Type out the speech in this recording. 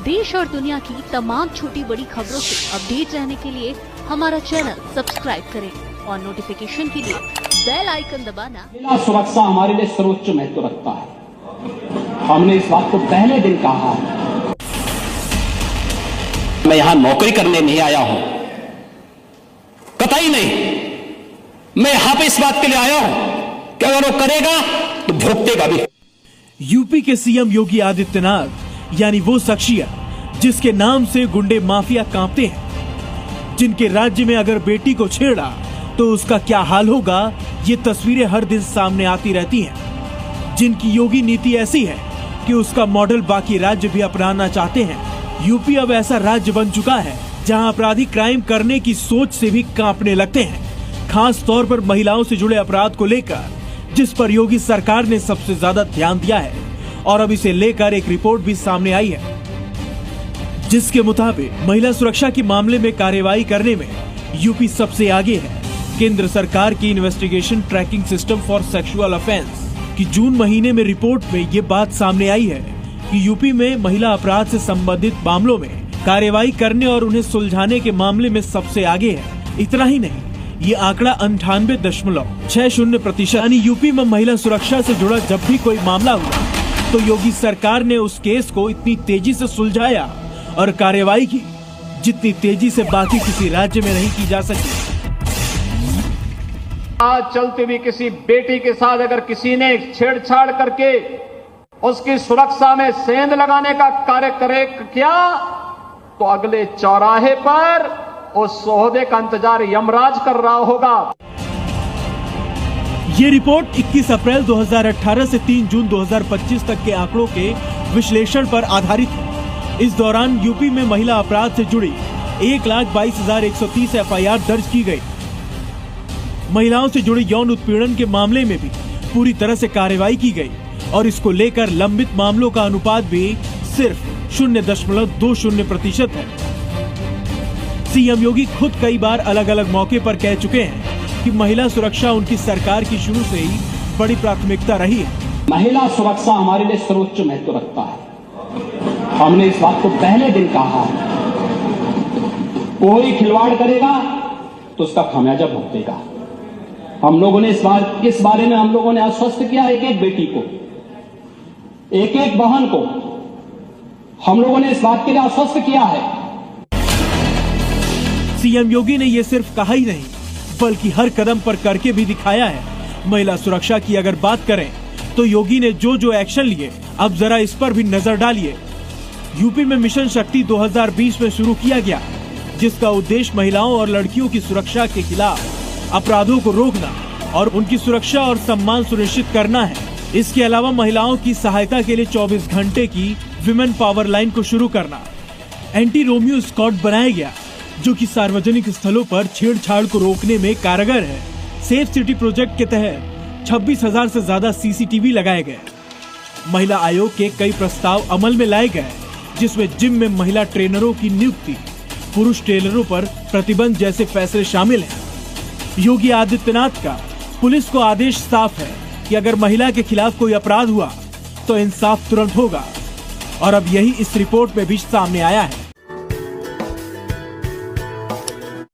देश और दुनिया की तमाम छोटी बड़ी खबरों से अपडेट रहने के लिए हमारा चैनल सब्सक्राइब करें और नोटिफिकेशन के लिए बेल आइकन दबाना। महिला सुरक्षा हमारे लिए सर्वोच्च महत्व रखता है। हमने इस बात को पहले दिन कहा है। मैं यहां नौकरी करने नहीं आया हूं, कतई नहीं। मैं यहां पे इस बात के लिए आया हूं कि अगर वो करेगा तो भुगतेगा भी। यूपी के सीएम योगी आदित्यनाथ यानी वो शख्सियत जिसके नाम से गुंडे माफिया कांपते हैं, जिनके राज्य में अगर बेटी को छेड़ा तो उसका क्या हाल होगा, ये तस्वीरें हर दिन सामने आती रहती हैं। जिनकी योगी नीति ऐसी है कि उसका मॉडल बाकी राज्य भी अपनाना चाहते हैं। यूपी अब ऐसा राज्य बन चुका है जहां अपराधी क्राइम करने की सोच से भी कांपने लगते हैं, खास तौर पर महिलाओं से जुड़े अपराध को लेकर, जिस पर योगी सरकार ने सबसे ज्यादा ध्यान दिया है। और अब इसे लेकर एक रिपोर्ट भी सामने आई है, जिसके मुताबिक महिला सुरक्षा के मामले में कार्रवाई करने में यूपी सबसे आगे है। केंद्र सरकार की investigation tracking system for sexual offence की जून महीने में रिपोर्ट में ये बात सामने आई है कि यूपी में महिला अपराध से संबंधित मामलों में कार्रवाई करने और उन्हें सुलझाने के मामले में सबसे आगे है। इतना ही नहीं, ये आंकड़ा 98.60% यानी यूपी में महिला सुरक्षा से जुड़ा जब भी कोई मामला हुआ तो योगी सरकार ने उस केस को इतनी तेजी से सुलझाया और कार्रवाई की जितनी तेजी से बाकी किसी राज्य में नहीं की जा सकती। आज चलती हुई किसी बेटी के साथ अगर किसी ने छेड़छाड़ करके उसकी सुरक्षा में सेंध लगाने का कार्य करे किया तो अगले चौराहे पर उस सोहदे का इंतजार यमराज कर रहा होगा। ये रिपोर्ट 21 अप्रैल 2018 से 3 जून 2025 तक के आंकड़ों के विश्लेषण पर आधारित है। इस दौरान यूपी में महिला अपराध से जुड़ी 1,22,130 एफआईआर दर्ज की गई। महिलाओं से जुड़े यौन उत्पीड़न के मामले में भी पूरी तरह से कार्रवाई की गई और इसको लेकर लंबित मामलों का अनुपात भी सिर्फ 0.20% है। सीएम योगी खुद कई बार अलग अलग मौके पर कह चुके हैं कि महिला सुरक्षा उनकी सरकार की शुरू से ही बड़ी प्राथमिकता रही है। महिला सुरक्षा हमारे लिए सर्वोच्च महत्व रखता है। हमने इस बात को पहले दिन कहा है। कोई खिलवाड़ करेगा तो उसका खामियाजा भुगतेगा। हम लोगों ने इस बारे में हम लोगों ने आश्वस्त किया, एक एक बेटी को, एक एक बहन को हम लोगों ने इस बात के लिए आश्वस्त किया है। सीएम योगी ने ये सिर्फ कहा ही नहीं बल्कि हर कदम पर करके भी दिखाया है। महिला सुरक्षा की अगर बात करें तो योगी ने जो जो एक्शन लिए, अब जरा इस पर भी नजर डालिए। यूपी में मिशन शक्ति 2020 में शुरू किया गया, जिसका उद्देश्य महिलाओं और लड़कियों की सुरक्षा के खिलाफ अपराधों को रोकना और उनकी सुरक्षा और सम्मान सुनिश्चित करना है। इसके अलावा महिलाओं की सहायता के लिए 24 घंटे की विमेन पावर लाइन को शुरू करना, एंटी रोमियो स्क्वाड बनाया गया जो कि सार्वजनिक स्थलों पर छेड़छाड़ को रोकने में कारगर है। सेफ सिटी प्रोजेक्ट के तहत 26,000 से ज्यादा सीसीटीवी लगाए गए। महिला आयोग के कई प्रस्ताव अमल में लाए गए, जिसमें जिम में महिला ट्रेनरों की नियुक्ति, पुरुष ट्रेनरों पर प्रतिबंध जैसे फैसले शामिल हैं। योगी आदित्यनाथ का पुलिस को आदेश साफ है कि अगर महिला के खिलाफ कोई अपराध हुआ तो इंसाफ तुरंत होगा और अब यही इस रिपोर्ट में भी सामने आया है।